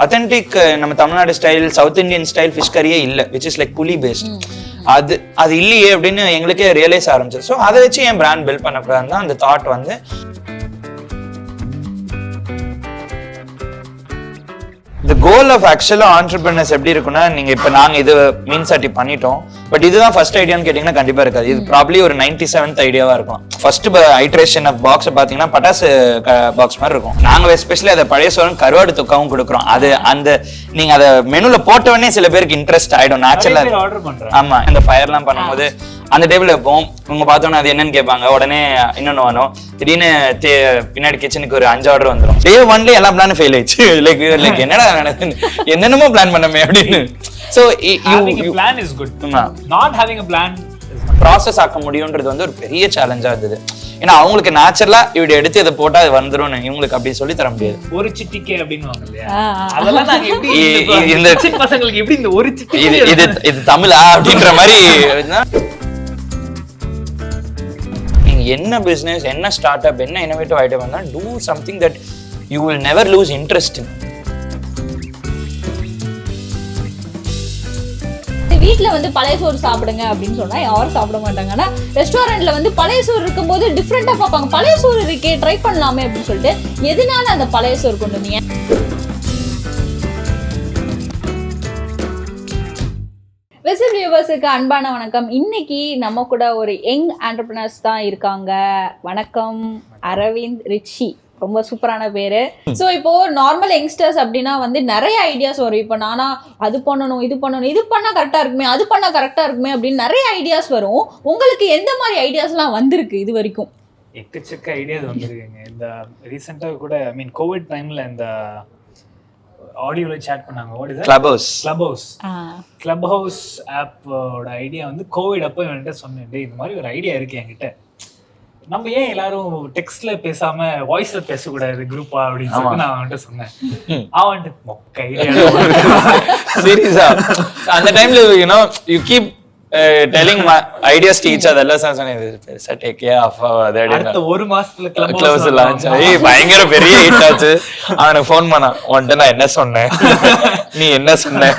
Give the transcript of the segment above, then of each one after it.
Authentic நம்ம Tamil Nadu style south Indian style fish கரியே இல்லை, விச் இஸ் லைக் புலி பேஸ்ட். அது இல்லையே அப்படின்னு எங்களுக்கே ரியலைஸ் ஆரம்பிச்சு. ஸோ அதை வச்சு என் பிராண்ட் பில்ட் பண்ணக்கூடாதுன்னு தான் அந்த தாட் வந்து. The goal of actual entrepreneurs எப்படி இருக்குன்னா, நீங்க இப்ப நாங்க இது மீன் சட்டி பண்ணிட்டோம், பட் இதுதான் ஃபர்ஸ்ட் ஐடியான்னு கேட்டீங்கன்னா கண்டிப்பா இருக்காது. இது ப்ராப்ளி ஒரு 97th ஐடியாவா இருக்கும். ஃபர்ஸ்ட் ஐட்ரேஷன் ஆஃப் பாக்ஸ் பாத்தீங்கன்னா பட்டாசு பாக்ஸ் மாதிரி இருக்கும். நாங்க எஸ்பெஷலி அதை பழைய சோறும் கருவாடு தொக்காவும் கொடுக்குறோம். அது அந்த நீங்க அதை மெனுல போட்டவொடனே சில பேருக்கு இன்ட்ரெஸ்ட் ஆயிடும் நேச்சுரலா. ஆமா, இந்த ஃபயர்லாம் பண்ணும்போது அந்த டேபிள் வைப்போம், உங்க பார்த்தோன்னா அது என்னன்னு கேட்பாங்க, உடனே இன்னொன்னு வரும். திடீர்னு பின்னாடி கிச்சனுக்கு ஒரு 5 ஆர்டர் வந்துடும். டே 1 எல்லா பிளானும் ஃபெயில் ஆயிடுச்சு. லைக் என்னடா என்னென்னமோ பிளான் பண்ணமே அப்படின்னு. So having a plan is good. Not having a plan process ஆக்க முடியும்ன்றது வந்து ஒரு பெரிய சேலஞ்சா இருந்தது. ஏன்னா அவங்களுக்கு நேச்சுரலா இப்படி எடுத்து இதை போட்டா அது வந்துடும், இவங்களுக்கு அப்படி சொல்லி தர முடியாது. ஒரு சிட்டிக்கே அப்படின்னு இல்லையா, அதெல்லாம் நாங்க எப்படி இந்த பசங்களுக்கு எப்படி இந்த ஒரு சிட்டி இது தமிழா அப்படின்ற மாதிரி. நீங்க என்ன பிசினஸ், என்ன ஸ்டார்ட் அப், என்ன இன்னோவேட்டிவ் ஐடியா வந்தா two something that you will never loose interest in. வீட்ல வந்து பழைய சோறு சாப்பிடுங்க அப்படின்னு சொன்னா யாரும் சாப்பிட மாட்டாங்க. ஆனா ரெஸ்டாரண்ட்ல வந்து பழைய சோறு இருக்கும்போது டிஃப்ரெண்டா பார்ப்பாங்க. பழைய சோறு இருக்கே, ட்ரை பண்ணலாமே அப்படின்னு சொல்லிட்டு. எதனால அந்த பழைய சோறு கொண்டு வந்தீங்க? விசில் வியூவர்ஸுக்கு அன்பான வணக்கம். இன்னைக்கு நம்ம கூட ஒரு யங் ஆண்டர்பிரினர்ஸ் தான் இருக்காங்க. வணக்கம் அரவிந்த், ரிச்சி, ரொம்ப சூப்பரான பேரு. ஸோ இப்போ நார்மல் யங்ஸ்டர்ஸ் அப்படின்னா வந்து நிறைய ஐடியாஸ் வரும். இப்போ நானா அது பண்ணணும், இது பண்ணணும், இது பண்ணா கரெக்டா இருக்குமே, அது பண்ணா கரெக்டா இருக்குமே அப்படின்னு நிறைய ஐடியாஸ் வரும். உங்களுக்கு எந்த மாதிரி ஐடியாஸ்லாம் வந்திருக்கு இது வரைக்கும்? எக்கச்சக்க ஐடியாஸ் வந்திருக்குங்க. இந்த ரீசெண்டாக கூட கோவிட் டைம்ல இந்த ஆடியோல சேட் பண்ணாங்க. கிளப் ஹவுஸ் ஆப்போட ஐடியா வந்து கோவிட் அப்போ என்கிட்ட சொன்னேன், இந்த மாதிரி ஒரு ஐடியா இருக்கு என்கிட்ட, நம்ம ஏன் எல்லாரும் டெக்ஸ்ட்ல பேசாம வாய்ஸ்ல பேசக்கூடாது குரூப்பா அப்படின்னு சொல்லி நான் அவன்கிட்ட சொன்னேன். அவன் மொக்க ஐடியா சீரியஸா அந்த டைம்ல you keep telling my ideas to each other. எல்லாம் சொன்னேன் பெருசா டேக் கேர் ஆஃப் அடுத்த ஒரு மாசத்துல க்ளோஸ் லான்ச் ஆகி பயங்கர பெரிய ஹிட் ஆச்சு. அவனுக்கு ஃபோன் பண்ணான், உன்கிட்ட நான் என்ன சொன்னேன், நீ என்ன சொன்ன?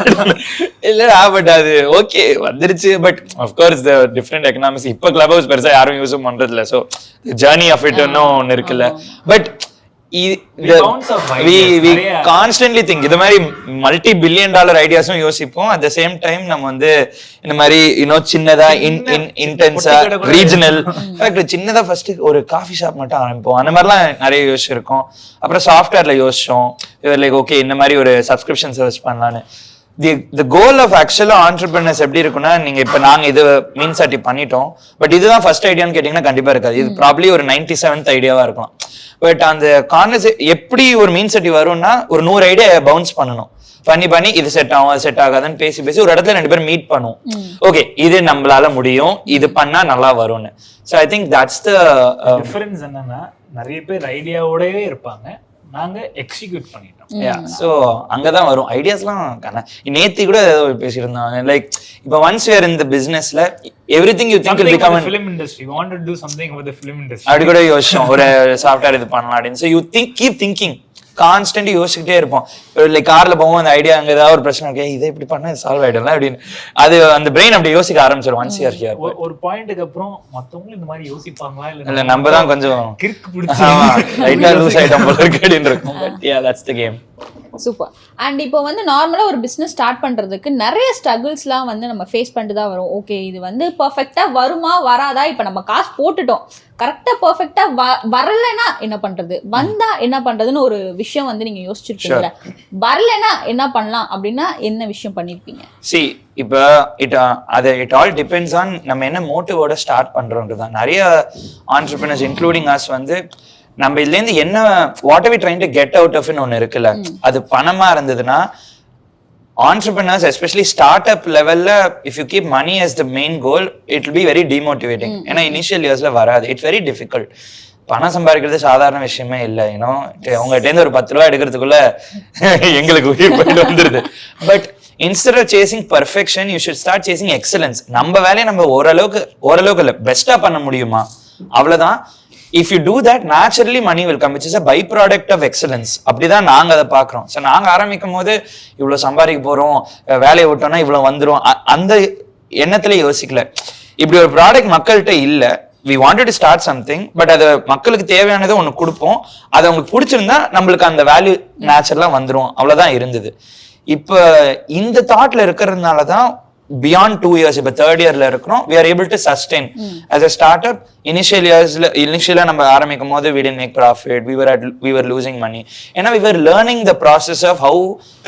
இல்லடா பட் அது ஓகே வந்துருச்சு. But of course the different economics. இப்போ கிளப் ஹவுஸ் பெருசா யாரும் யூஸும் பண்றது இல்லை. ஸோ ஜர்னி ஆஃப் இட் ஒன்னு இருக்குல்ல. பட் we constantly think இது மாதிரி multi-billion-dollar ஐடியாஸும் யோசிப்போம். at the same time நம்ம வந்து இந்த மாதிரி சின்னதா இன்டென்ஸா ரீஜனல் சின்னதா ஃபர்ஸ்ட் ஒரு காஃபி ஷாப் மட்டும் ஆரம்பிப்போம். அந்த மாதிரிலாம் நிறைய யோசிச்சிருக்கோம். அப்புறம் சாஃப்ட்வேர்ல யோசிச்சோம், லைக் ஓகே இந்த மாதிரி ஒரு சப்ஸ்கிரிப்ஷன் சர்வீஸ் பண்ணலான்னு. The goal of actual entrepreneurs எப்படி இருக்குன்னா, நீங்க இப்ப நாங்க இது மீன் சட்டி பண்ணிட்டோம், பட் இதுதான் ஃபர்ஸ்ட் ஐடியான்னு கேட்டீங்கன்னா கண்டிப்பா இருக்காது. இது ப்ராப்ளி ஒரு 97th ஐடியாவா இருக்கலாம். பட் அந்த எப்படி ஒரு மீன் சட்டி வரும்னா, ஒரு 100 ஐடியா பவுன்ஸ் பண்ணி இது செட் ஆகும், அது செட் ஆகாதுன்னு பேசி ஒரு இடத்துல 2 பேரும் மீட் பண்ணுவோம். ஓகே இது நம்மளால முடியும், இது பண்ணா நல்லா வரும்னு. So I think that's the difference. என்னன்னா நிறைய பேர் ஐடியாவோடவே இருப்பாங்க, நாங்க எக்ஸிக்யூட் பண்ணிட்டோம். ஸோ அங்கதான் வரும் ஐடியாஸ்லாம். நேத்தி கூட பேசியிருந்தாங்க, லைக் இப்போ ஒன்ஸ் யூ ஆர் இன் தி பிசினஸ்ல everything you think will become film industry. We want to do something with the film industry. அப்படி கூட யோசிச்சோம், ஒரு சாஃப்ட்வேர் இது பண்ணலாம் அப்படின்னு. So you keep thinking, constant யோசிச்சுட்டே இருப்போம். லைக் கார்ல போவோம், அந்த ஐடியா அங்க ஏதாவது ஒரு பிரச்சனை இருக்கு, இதை இப்படி பண்ணா சால்வ் ஆயிடும்ல அப்படின்னு. அது அந்த பிரெயின் அப்படி யோசிக்க ஆரம்பிச்சிடும் ஒன்ஸ் யூ ஆர் ஹியர். ஒரு பாயிண்ட்க்கு அப்புறம் மத்தவங்க இந்த மாதிரி யோசிப்பாங்களா இல்ல நம்ம தான் கொஞ்சம் கிறுக்கு பிடிச்சி லைட்டா லூஸ் ஐட்டம் போல இருக்கு அப்படின்னு இருக்கும். But yeah that's the game. Super. And இப்போ வந்து நார்மலாக ஒரு பிஸ்னஸ் ஸ்டார்ட் பண்ணுறதுக்கு நிறைய ஸ்ட்ரகிள்ஸ்லாம் வந்து நம்ம ஃபேஸ் பண்ணிட்டு தான் வரும். ஓகே இது வந்து பர்ஃபெக்டாக வருமா வராதா, இப்போ நம்ம காசு போட்டுட்டோம், கரெக்டாக பர்ஃபெக்டாக வரலைன்னா என்ன பண்ணுறது, வந்தால் என்ன பண்ணுறதுன்னு ஒரு விஷயம் வந்து நீங்கள் யோசிச்சிருக்கீங்க. வரலைன்னா என்ன பண்ணலாம் அப்படின்னா என்ன விஷயம் பண்ணியிருப்பீங்க? சி இப்போ இட் ஆல் டிபெண்ட்ஸ் ஆன் நம்ம என்ன மோட்டிவோட ஸ்டார்ட் பண்ணுறோன்றது தான். நிறைய ஆண்டர்பிரினர்ஸ் இன்க்ளூடிங் அஸ் வந்து நம்ம இதுல இருந்து என்ன what are we trying to get out of ஒன்னு இருக்குல்ல, அது பணமா இருந்ததுன்னா entrepreneurs especially startup level if you keep money as the main goal it will be very demotivating. ஏன்னா இனிஷியல் இயர்ஸ்ல வராது, இட்ஸ் வெரி டிஃபிகல்ட். பணம் சம்பாதிக்கிறது சாதாரண விஷயமே இல்லை. உங்ககிட்ட இருந்து ஒரு 10 ரூபா எடுக்கிறதுக்குள்ள எங்களுக்கு உயிர் போயிட்டு வந்துருது. But instead of chasing perfection you should start chasing excellence. நம்ம வேலையை நம்ம ஓரளவுக்கு இல்லை பெஸ்டா பண்ண முடியுமா, அவ்வளவுதான். if you do that, naturally money will come, which is a byproduct of excellence. அப்படிதான் நாங்க அதை பாக்குறோம். ஸோ நாங்க ஆரம்பிக்கும் போது இவ்வளவு சம்பாதிக்க போறோம், வேலையை விட்டோம்னா இவ்வளவு வந்துரும், அந்த எண்ணத்துல யோசிக்கல. இப்படி ஒரு ப்ராடக்ட் மக்கள்கிட்ட இல்ல, we wanted to start something, but அது மக்களுக்கு தேவையானதை ஒண்ணு கொடுப்போம், அது அவங்களுக்கு பிடிச்சிருந்தா நம்மளுக்கு அந்த வேல்யூ நேச்சுரலா வந்துரும், அவ்வளவுதான் இருந்தது. இப்ப இந்த தாட்ல இருக்கிறதுனாலதான் beyond 2 years, இப்ப 3rd yearல இருக்கிறோம், we are able to sustain as a startup. Initially நம்ம ஆரம்பிக்கும் போது we didn't make profit, we were losing money, ஏன்னா we were learning the process of how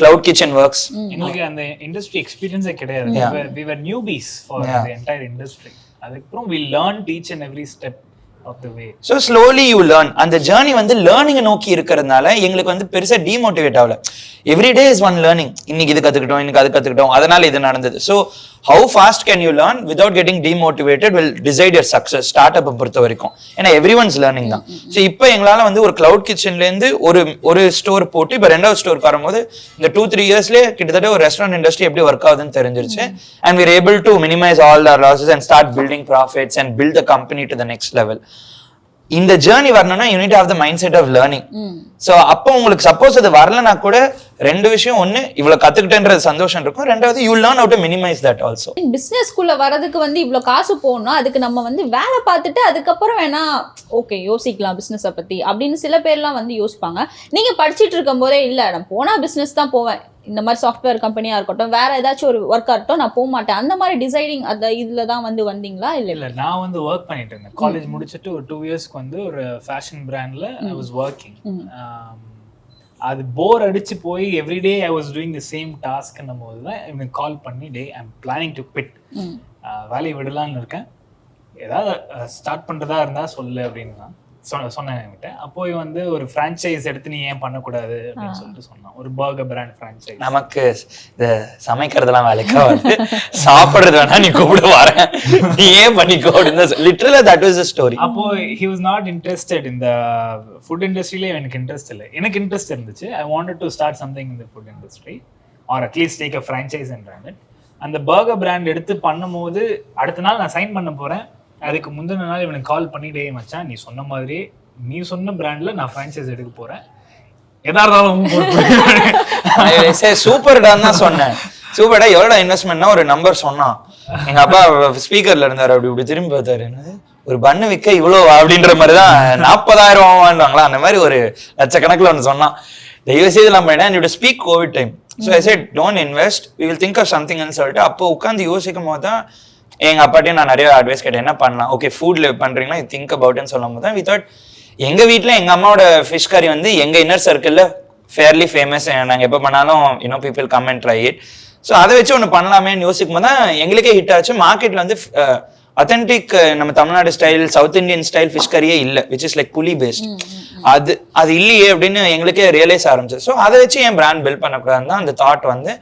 cloud kitchen works. எங்களுக்கு அந்த இண்டஸ்ட்ரி எக்ஸ்பீரியன்ஸே கிடையாது. we were newbies for the entire industry. அதுக்கப்புறம் we learned each and every step of the way. So slowly you learn. அந்த journey வந்து learning நோக்கி இருக்கிறதுனால எங்களுக்கு வந்து பெருசா டிமோட்டிவேட் ஆகல. Every day is one learning. இன்னைக்கு இது கத்துக்கிட்டோம், இன்னைக்கு அது கத்துக்கிட்டோம், அதனால இது நடந்தது. So how fast can you learn without getting demotivated will decide your success. Start அப்பை பொறுத்த வரைக்கும் ஏன்னா எவ்ரி ஒன்ஸ் லேர்னிங் தான். ஸோ இப்போ எங்களால வந்து ஒரு கிளவுட் கிச்சன்ல இருந்து ஒரு ஸ்டோர் போட்டு இப்போ 2வது ஸ்டோருக்கு வரும்போது இந்த 2-3 இயர்ஸ்லேயே கிட்டத்தட்ட ஒரு ரெஸ்டாரண்ட் இண்டஸ்ட்ரி எப்படி ஒர்க் ஆகுதுன்னு தெரிஞ்சிருச்சு. And we are able to minimize all our losses and start building profits and build the company to the next level. இந்த ஜேர்னி வரணும்னா you need to have the mind set of learning. So அப்போ உங்களுக்கு suppose அது வரலனா கூட ரெண்டு விஷயம், ஒன்னு இவ்வளவு கத்துக்கிட்டேன்றது சந்தோஷம் இருக்கும், ரெண்டாவது you learn how to minimise that also. பிசினஸ்க்குள்ள வரதுக்கு வந்து இவ்ளோ காசு போகணும், அதுக்கு நம்ம வந்து வேலை பார்த்துட்டு அதுக்கப்புறம் வேணா ஓகே யோசிக்கலாம் பிசினஸை பத்தி அப்படின்னு சில பேர்லாம் வந்து யோசிப்பாங்க. நீங்க படிச்சுட்டு இருக்கும் போதே இல்ல நான் போனா பிசினஸ் தான் போவேன், இந்த மாதிரி சாஃப்ட்வேர் கம்பெனியா இருக்கட்டும் வேற ஏதாச்சும் ஒரு ஒர்க்கா இருக்கட்டும் நான் போக மாட்டேன், அந்த மாதிரி டிசைடிங் அந்த இதுல தான் வந்து வந்தீங்களா? இல்ல நான் வந்து ஒர்க் பண்ணிட்டு இருந்தேன். காலேஜ் முடிச்சிட்டு ஒரு 2 இயர்ஸ்க்கு வந்து ஒரு ஃபேஷன் பிராண்ட்ல ஐ வாஸ் ஒர்க்கிங். அது போர் அடிச்சு போய் everyday I was doing the same டாஸ்க்ன்னும் போது தான் எனக்கு கால் பண்ணி டே I am planning to quit, வேலையை விடலாம்னு இருக்கேன், ஏதாவது ஸ்டார்ட் பண்றதா இருந்தா சொல்லு அப்படின்னு சொன்னேன் என்கிட்ட. அப்போ வந்து ஒரு ஃப்ரான்ச்சைஸ் எடுத்து நீ ஏன் பண்ணக்கூடாது அப்படின்னு சொல்லிட்டு சொன்னான். ஒரு பர்கர் பிராண்ட் ஃப்ரான்ச்சைஸ். நமக்கு இந்த சமைக்கிறதுலாம் வேலைக்கா வந்து சாப்பிடுறது வேணா நீ கூப்பிட வரேன், நீ ஏன் பண்ணிக்கோ அப்படின்னு லிட்டரலா தட் வாஸ் தி ஸ்டோரி. அப்போ he was not interested in the food industry. எனக்கு இன்ட்ரெஸ்ட் இல்லை, எனக்கு இன்ட்ரெஸ்ட் இருந்துச்சு. I wanted to start something in the food industry or at least take a franchise and run it. அந்த burger brand எடுத்து பண்ணும்போது அடுத்த நாள் நான் சைன் பண்ண போறேன், அதுக்கு முந்தின நாள் இவனுக்கு கால் பண்ணி டே மச்சான் நீ சொன்ன மாதிரி நீ சொன்ன பிராண்ட்ல நான் ஃப்ரான்ச்சைஸ் எடுக்க போறேன், எதா இருந்தாலும் சூப்பர்டான்னு தான் சொன்னேன். சூப்பர்டா எவ்வளோ இன்வெஸ்ட்மெண்ட்னா ஒரு நம்பர் சொன்னான். எங்க அப்பா ஸ்பீக்கர்ல இருந்தாரு, அப்படி இப்படி திரும்பி பார்த்தாரு, ஒரு பண்ணு விற்க இவ்வளோ அப்படின்ற மாதிரிதான் 40,000 வாங்குவாங்களா அந்த மாதிரி ஒரு லட்சக்கணக்கில் ஒன்று சொன்னான். தயவு செய்து நம்ம என்ன speak covid time. So I said don't invest, we will think of சம்திங்னு சொல்லிட்டு அப்போ உட்காந்து யோசிக்கும் போது தான் எங்க அப்பாட்டையும் நான் நிறைய அட்வைஸ் கேட்டேன், என்ன பண்ணலாம், ஓகே ஃபுட்ல பண்றீங்கன்னா திங்க் அபவுட்னு சொல்லும் போது தான் வி தாட் எங்க வீட்டுல எங்க அம்மாவோட ஃபிஷ் கறி வந்து எங்க இன்னர் சர்க்கிள்ல ஃபேர்லி ஃபேமஸ், நாங்க எப்போ பண்ணாலும் people come and try it. So அதை வச்சு ஒன்று பண்ணலாமேன்னு யோசிக்கும் போது தான் எங்களுக்கே ஹிட் ஆச்சு. மார்க்கெட்ல வந்து அத்தன்டிக் நம்ம Tamil Nadu style south Indian style fish கரியே இல்லை, விச் இஸ் லைக் புலி பேஸ்ட். அது இல்லையே அப்படின்னு எங்களுக்கே ரியலைஸ் ஆரம்பிச்சு. ஸோ அதை வச்சு என் பிராண்ட் பில்ட் பண்ணக்கூடாதுன்னு தான் அந்த தாட் வந்து.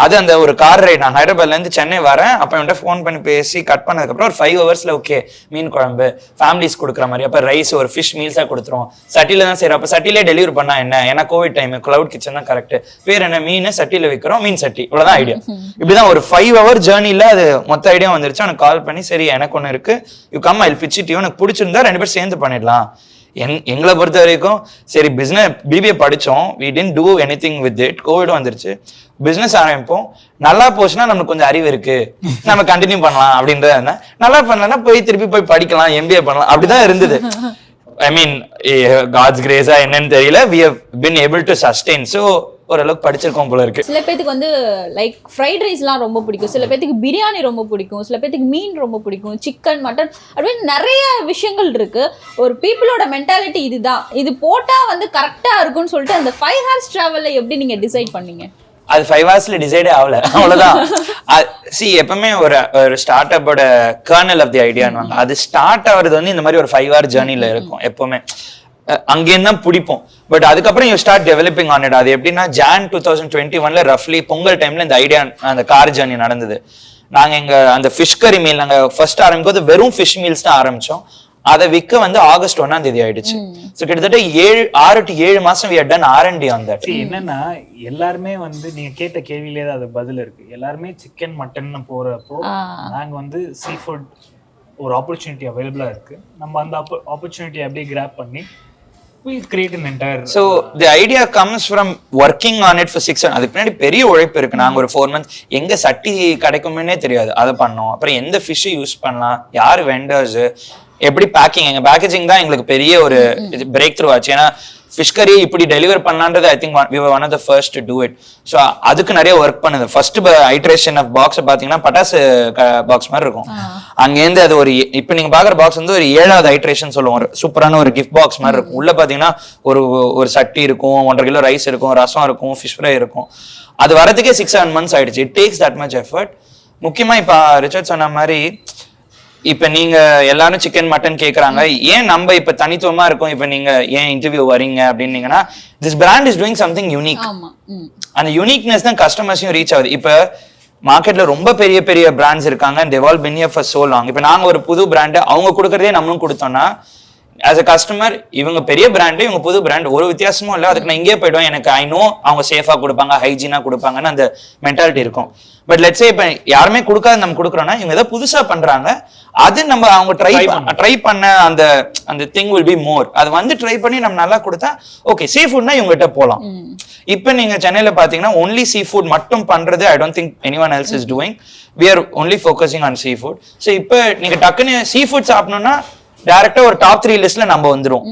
அது அந்த ஒரு கார் ரைட், நான் ஹைதராபாத்ல இருந்து சென்னை வரேன், அப்போ என்கிட்ட ஃபோன் பண்ணி பேசி கட் பண்ணதுக்கப்புறம் ஒரு 5 ஹவர்ஸ்ல ஓகே மீன் குழம்பு ஃபேமிலிஸ் கொடுக்குற மாதிரி, அப்போ ரைஸ் ஒரு ஃபிஷ் மீல்ஸாக கொடுத்துரும், சட்டியில தான் செய்யறோம். அப்போ சட்டிலே டெலிவரி பண்ணா என்ன, ஏன்னா கோவிட் டைம் கிளவுட் கிச்சன் தான் கரெக்ட், பேர் என்ன மீன் சட்டியில விற்கிறோம், மீன் சட்டி, இவ்வளவுதான் ஐடியா. இப்படிதான் ஒரு 5 ஹவர் ஜேர்னில அது மொத்த ஐடியா வந்துருச்சு. எனக்கு கால் பண்ணி சரி எனக்கு ஒன்று இருக்கு, you come I pitch it, எனக்கு பிடிச்சிருந்தா 2 பேரும் சேர்ந்து பண்ணிடலாம். எங்களை பொறுத்த வரைக்கும் சரி பிசினஸ் பிபிஏ படிச்சோம், we didn't do anything with it, Covid வந்துருச்சு, பிசினஸ் ஆரம்பிப்போம், நல்லா போச்சுன்னா நமக்கு கொஞ்சம் அறிவு இருக்கு நம்ம கண்டினியூ பண்ணலாம் அப்படின்றத, நல்லா பண்ணலன்னா போய் திருப்பி போய் படிக்கலாம், எம்பிஏ பண்ணலாம், அப்படிதான் இருந்தது. ஐ மீன் காட்ஸ் கிரேஸா என்னன்னு தெரியல, we have been able to sustain. So ஓரளவுக்கு படிச்சிருக்கோம் போல இருக்கு. சில பேத்துக்கு வந்து லைக் ஃப்ரைட் ரைஸ்லாம் ரொம்ப பிடிக்கும், சில பேத்துக்கு பிரியாணி ரொம்ப பிடிக்கும், சில பேத்துக்கு மீன் ரொம்ப பிடிக்கும், சிக்கன் மட்டன் அப்படின்னு நிறைய விஷயங்கள் இருக்கு. ஒரு பீப்புளோட மென்டாலிட்டி இதுதான், இது போட்டா வந்து கரெக்டா இருக்கும்னு சொல்லிட்டு அந்த 5 hours டிராவல்ல எப்படி நீங்க டிசைட் பண்ணீங்க? அது 5 ஹவர்ஸ்ல டிசைடே ஆகல, அவ்வளவுதான். சி எப்பவுமே ஒரு ஸ்டார்ட் அப்போட கர்னல் ஆஃப் தி ஐடியான்னு, அது ஸ்டார்ட் ஆகுறது வந்து இந்த மாதிரி ஒரு 5 hour ஜேர்னில இருக்கும் எப்பவுமே, அங்கேயும் தான் பிடிப்போம். பட் அதுக்கப்புறம் you start developing on it. அது எப்படின்னா Jan 2021 ரஃப்லி பொங்கல் டைம்ல இந்த ஐடியா அந்த கார் ஜேர்னி நடந்தது. நாங்க எங்க அந்த ஃபிஷ் கரி மீல் நாங்க ஃபர்ஸ்ட் ஆரம்பிக்கும் வெறும் ஃபிஷ் மீல்ஸ் தான் ஆரம்பிச்சோம். அதை விற்க வந்து August 1 ஆயிடுச்சு. ஸோ கிட்டத்தட்ட 6 to 7 மாசம் we had done R&D on that. என்னன்னா எல்லாருமே வந்து நீங்க கேட்ட கேள்வியிலே தான் அது பதில் இருக்கு. எல்லாருமே சிக்கன் மட்டன் போறப்போ நாங்க வந்து சீ ஃபுட் ஒரு ஆப்பர்ச்சுனிட்டி அவைலபிளாக இருக்குது. நம்ம அந்த ஆப்பர்ச்சுனிட்டியை அப்படியே கிராப் பண்ணி we'll create an entire so the idea comes from working on it for 6 months. அதுக்கு பின்னாடி பெரிய உழைப்பு இருக்கு. நாங்க ஒரு 4 months எங்க சட்டி கிடைக்கும்னே தெரியாது, அதை பண்ணோம். அப்புறம் எந்த ஃபிஷ் யூஸ் பண்ணலாம், யார் வெண்டர்ஸ், எப்படி பேக்கிங், எங்க பேக்கேஜிங் தான் எங்களுக்கு பெரிய ஒரு பிரேக் த்ரூ ஆச்சு. ஏன்னா ஃபிஷ் கறி இப்படி டெலிவர் பண்ணலான்றது I think we were one of the first to do it. So அதுக்கு நிறைய ஒர்க் பண்ணுது. ஃபர்ஸ்ட் ஐட்ரேஷன் ஆஃப் பாக்ஸ் பாத்தீங்கன்னா பட்டாசு பாக்ஸ் மாதிரி இருக்கும். அங்கேருந்து அது ஒரு இப்போ நீங்க பாக்குற பாக்ஸ் வந்து ஒரு 7வது ஐட்ரேஷன் சொல்லுவோம். ஒரு சூப்பரான ஒரு கிஃப்ட் பாக்ஸ் மாதிரி இருக்கும். உள்ள பாத்தீங்கன்னா ஒரு சட்டி இருக்கும், 1.5 கிலோ ரைஸ் இருக்கும், ரசம் இருக்கும், ஃபிஷ் ஃப்ரை இருக்கும். அது வரதுக்கே 6-7 months ஆயிடுச்சு. It takes that much effort. முக்கியமா இப்ப ரிச்சர்ட் சொன்ன மாதிரி இப்ப நீங்க எல்லாரும் சிக்கன் மட்டன் கேக்குறாங்க, ஏன் நம்ம இப்ப தனித்துவமா இருக்கோம், இப்ப நீங்க ஏன் இன்டர்வியூ வரீங்க அப்படின்னீங்கன்னா this brand is doing something unique. அந்த யூனிக்னஸ் தான் கஸ்டமர்ஸையும் ரீச் ஆகுது. இப்ப மார்க்கெட்ல ரொம்ப பெரிய பெரிய பிராண்ட்ஸ் இருக்காங்க, and they've all been here for so long. இப்ப நாங்க ஒரு புது பிராண்ட் அவங்க கொடுக்கறதே நம்மளும் கொடுத்தோம்னா as a customer இவங்க பெரிய பிராண்டு, இவங்க புது பிராண்ட், ஒரு வித்தியாசமும் இல்லை. அதுக்கு நான் இங்கே போயிடுவேன், எனக்கு ஐ நோ அவங்க சேஃபா கொடுப்பாங்க, ஹைஜீனா கொடுப்பாங்கன்னு அந்த மென்டாலிட்டி இருக்கும். பட் லெட்ஸ் சே இப்ப யாருமே கொடுக்காது நம்ம கொடுக்குறோம்னா இவங்க ஏதோ புதுசா பண்றாங்க, அது நம்ம அவங்க ட்ரை பண்ண அந்த அந்த திங் வில் பி மோர். அது வந்து ட்ரை பண்ணி நம்ம நல்லா கொடுத்தா ஓகே. சீ ஃபுட்னா இவங்ககிட்ட போலாம். இப்ப நீங்க சென்னையில பாத்தீங்கன்னா ஒன்லி சீ ஃபுட் மட்டும் பண்றது I don't think anyone else is doing. we are only focusing on seafood. So இப்ப நீங்க டக்குன்னு சீ ஃபுட் சாப்பிடணும்னா டைரக்டா ஒரு டாப் 3 லிஸ்ட்ல நம்ம வந்துரும்.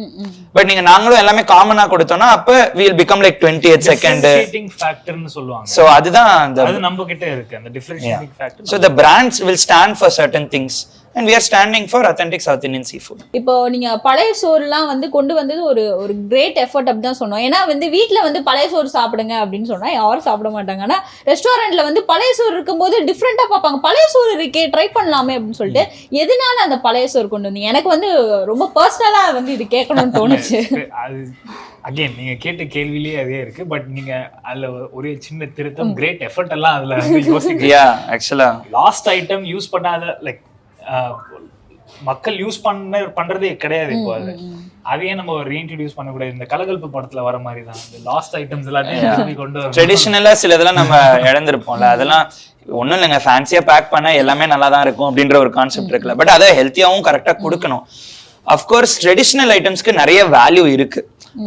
பட் நீங்க நாங்களும் எல்லாமே காமனா கொடுத்தோம்னா அப்ப we will become like 20th second differentiating factor னு சொல்லுவாங்க. So அதுதான் அது நம்ம கிட்ட இருக்கு அந்த differentiating factor. So the brands will stand for certain things and we are standing for authentic South Indian seafood. இப்போ நீங்க பழைய சோறுலாம் வந்து கொண்டு வந்தது ஒரு கிரேட் எஃபர்ட் அப்படி தான் சொன்னோம். ஏன்னா வந்து வீட்டில் வந்து பழைய சோறு சாப்பிடுங்க அப்படின்னு சொன்னா யாரும் சாப்பிட மாட்டாங்க. ஆனால் ரெஸ்டாரண்ட்ல வந்து பழைய சோறு இருக்கும்போது டிஃப்ரெண்டா பார்ப்பாங்க, பழைய சோறு இருக்கே ட்ரை பண்ணலாமே அப்படின்னு சொல்லிட்டு. எதனால அந்த பழைய சோறு கொண்டு வந்தீங்க? எனக்கு வந்து ரொம்ப பர்சனலா வந்து இது கேட்கணும்னு தோணுச்சு. அது அகைன் நீங்க கேட்ட கேள்வியிலேயே அதே இருக்கு. பட் நீங்க அதுல ஒரு சின்ன திருத்தம், கிரேட் எஃபர்ட் எல்லாம் அதுல யோசிக்க. ஆக்சுவலா லாஸ்ட் ஐட்டம் யூஸ் பண்ணாத லைக் மக்கள் யூஸ் பண்றதே கிடையாது. இப்போ அதையே நம்ம ரீஇன்ட்ரோடியூஸ் பண்ணக்கூடாது. இந்த கலகல்பு படத்துல வர மாதிரி தான் இந்த லாஸ்ட் ஐட்டம்ஸ் எல்லாத்தையும் கொண்டு வர. ட்ரெடிஷனலா சில இதெல்லாம் நம்ம இழந்திருப்போம்ல, அதெல்லாம் ஒன்றும் இல்லைங்க, ஃபேன்சியா பேக் பண்ண எல்லாமே நல்லா தான் இருக்கும் அப்படின்ற ஒரு கான்செப்ட் இருக்குல்ல. பட் அதை ஹெல்த்தியாவும் கரெக்டா கொடுக்கணும். அஃப்கோர்ஸ் ட்ரெடிஷனல் ஐட்டம்ஸ்க்கு நிறைய வேல்யூ இருக்கு.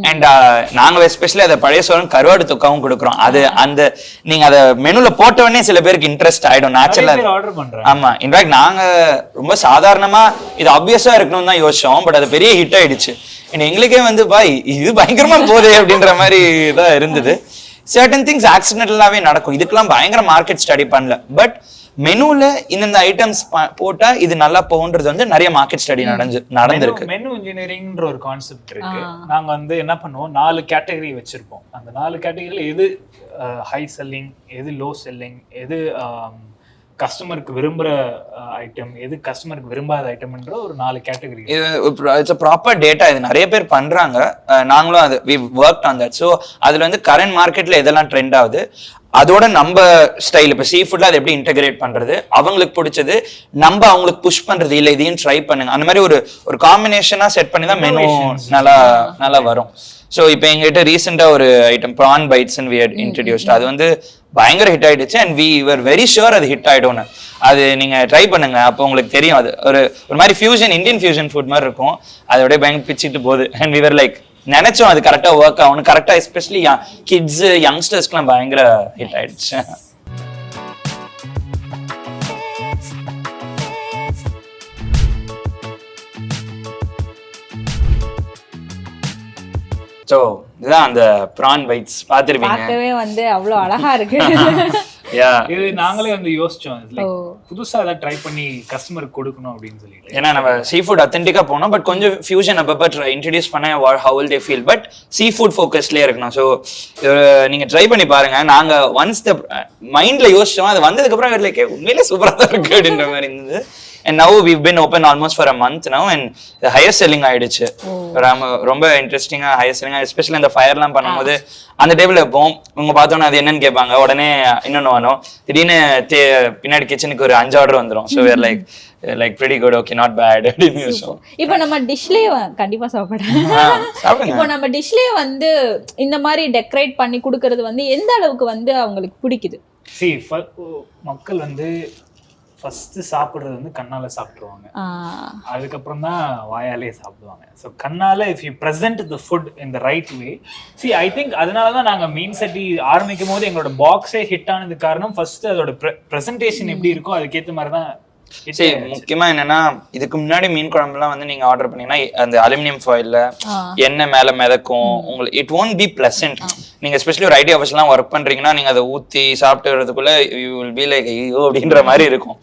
அண்ட் நாங்க எஸ்பெஷலி அதை பழைய சோறும் கருவாடு தொக்காவும் கொடுக்குறோம். அது அந்த நீங்க அதை மெனுல போட்டவொடனே சில பேருக்கு இன்ட்ரெஸ்ட் ஆயிடும் நேச்சுரலா. ஆர்டர் பண்றேன். ஆமா, இன்ஃபேக்ட் நாங்க ரொம்ப சாதாரணமா இது ஆப்வியஸா இருக்கணும்னு தான் யோசிச்சோம். பட் அது பெரிய ஹிட் ஆயிடுச்சு. எங்களுக்கே வந்து பாய் இது பயங்கரமா போதே அப்படின்ற மாதிரி தான் இருந்தது. சர்டன் திங்ஸ் ஆக்சிடென்டலாவே நடக்கும். இதுக்கெல்லாம் பயங்கர மார்க்கெட் ஸ்டடி பண்ணல. பட் மெனுல இந்த ஐட்டம்ஸ் போட்டா இது நல்லா போகுன்றது வந்து நிறைய மார்க்கெட் ஸ்டடி நடந்திருக்கு. மெனு இன்ஜினியரிங்ன்ற ஒரு கான்செப்ட் இருக்கு. நாங்க வந்து என்ன பண்ணுவோம், 4 கேட்டகரி வச்சிருப்போம். அந்த 4 கேட்டகரியில எது ஹை செல்லிங், எது லோ செல்லிங், எது கஸ்டமருக்கு விரும்புற ஐட்டம், எது கஸ்டமருக்கு விரும்பாத ஐட்டம்ன்ற ஒரு 4 category. It's a proper data. இது நிறைய பேர் பண்றாங்க, நாங்களும் அது we worked on that. So அதுல வந்து கரண்ட் மார்க்கெட்ல எதெல்லாம் ட்ரெண்ட் ஆகுது, அதோட நம்ம ஸ்டைல் இப்போ சீ ஃபுட்ல அதை எப்படி இன்டெகிரேட் பண்றது, அவங்களுக்கு பிடிச்சது நம்ம அவங்களுக்கு புஷ் பண்றது, இல்லை இதையும் ட்ரை பண்ணுங்க, அந்த மாதிரி ஒரு காம்பினேஷனா செட் பண்ணி தான் மெனு நல்லா வரும். ஸோ இப்போ எங்ககிட்ட ரீசெண்டா ஒரு item bran bites we had introduced. அது வந்து பயங்கர ஹிட் ஆயிடுச்சு. And we were very sure அது ஹிட் ஆயிடும்னு. அது நீங்க ட்ரை பண்ணுங்க, அப்போ உங்களுக்கு தெரியும். அது ஒரு மாதிரி ஃபியூஷன், இந்தியன் ஃபியூஷன் ஃபுட் மாதிரி இருக்கும். அதோட பயங்கர பிச்சுட்டு போகுது. அண்ட் வி வர் லைக் நினைச்சோம் அது கரெக்டா ஒர்க் ஆகணும். கரெக்டா எஸ்பெஷலி கிட்ஸ் யங்ஸ்டர்ஸ்க்குலாம் பயங்கர ஹிட் ஆயிடுச்சு. ஸோ இதுதான் அந்த ப்ரான் பைட்ஸ் பார்த்துருப்பீங்க. பார்க்கவே வந்து அவ்வளோ அழகா இருக்கு. இது நாங்களே வந்து யோசிச்சோம், புதுசா அதை ட்ரை பண்ணி கஸ்டமருக்கு கொடுக்கணும் அப்படின்னு சொல்லிட்டு. ஏன்னா நம்ம சீ ஃபுட் அத்தென்டிக்கா போனோம், பட் கொஞ்சம் ஃபியூஷன் அப்பப்போ இன்ட்ரடியூஸ் பண்ண how will they feel, but see food ஃபோக்கஸ்லேயே இருக்கணும். ஸோ நீங்க ட்ரை பண்ணி பாருங்க. நாங்க ஒன்ஸ் த மைண்ட்ல யோசிச்சோம், அது வந்ததுக்கப்புறம் லைக் உண்மையிலே சூப்பராக தான் இருக்கு அப்படின்ற மாதிரி இருந்தது. And now we've been open almost for a month now and the higher selling ஆயிடுச்சு. ரொம்ப இன்ட்ரெஸ்டிங்கா ஹையர் செல்லிங், எஸ்பெஷலி இந்த ஃபயர்லாம் பண்ணும்போது அந்த டேபிள் வைப்போம். உங்க பார்த்தோன்னா அது என்னன்னு கேட்பாங்க, உடனே இன்னொன்னு வேணும், திடீர்னு பின்னாடி கிச்சனுக்கு ஒரு 5 ஆர்டர் வந்துடும். So where like pretty good, okay, not bad அப்படின்னு யோசிச்சோம். இப்போ நம்ம டிஷ்லேயே கண்டிப்பா சாப்பிடுறேன். இப்போ நம்ம டிஷ்லேயே வந்து இந்த மாதிரி டெக்கரேட் பண்ணி கொடுக்கறது வந்து எந்த அளவுக்கு வந்து அவங்களுக்கு பிடிக்குது? மக்கள் வந்து ஃபர்ஸ்ட் சாப்பிடுறது வந்து கண்ணால சாப்பிடுவாங்க, அதுக்கப்புறம் தான் வாயாலே சாப்பிடுவாங்க. ஸோ கண்ணால if you present the food in the right way. I think அதனால தான் நாங்கள் மீன் சட்டி ஆரம்பிக்கும் போது எங்களோட பாக்ஸே ஹிட் ஆனது காரணம் ஃபர்ஸ்ட் அதோட ப்ரெசன்டேஷன் எப்படி இருக்கோ அதுக்கேற்ற மாதிரி தான். சரி, முக்கியமா என்னன்னா இதுக்கு முன்னாடி மீன் குழம்புலாம் வந்து நீங்க ஆர்டர் பண்ணீங்கன்னா அந்த அலுமினியம் ஃபாயில்ல எண்ணெய் மேல மிதக்கும், உங்களுக்கு இட் ஒன்ட் பி பிளசன்ட். நீங்க எஸ்பெஷலி ஒரு ஐடி ஆஃபீஸ்லாம் ஒர்க் பண்றீங்கன்னா நீங்க அதை ஊத்தி சாப்பிட்டு வரதுக்குள்ள யூ வில் பி லைக் ஐயோ அப்படின்ற மாதிரி இருக்கும்.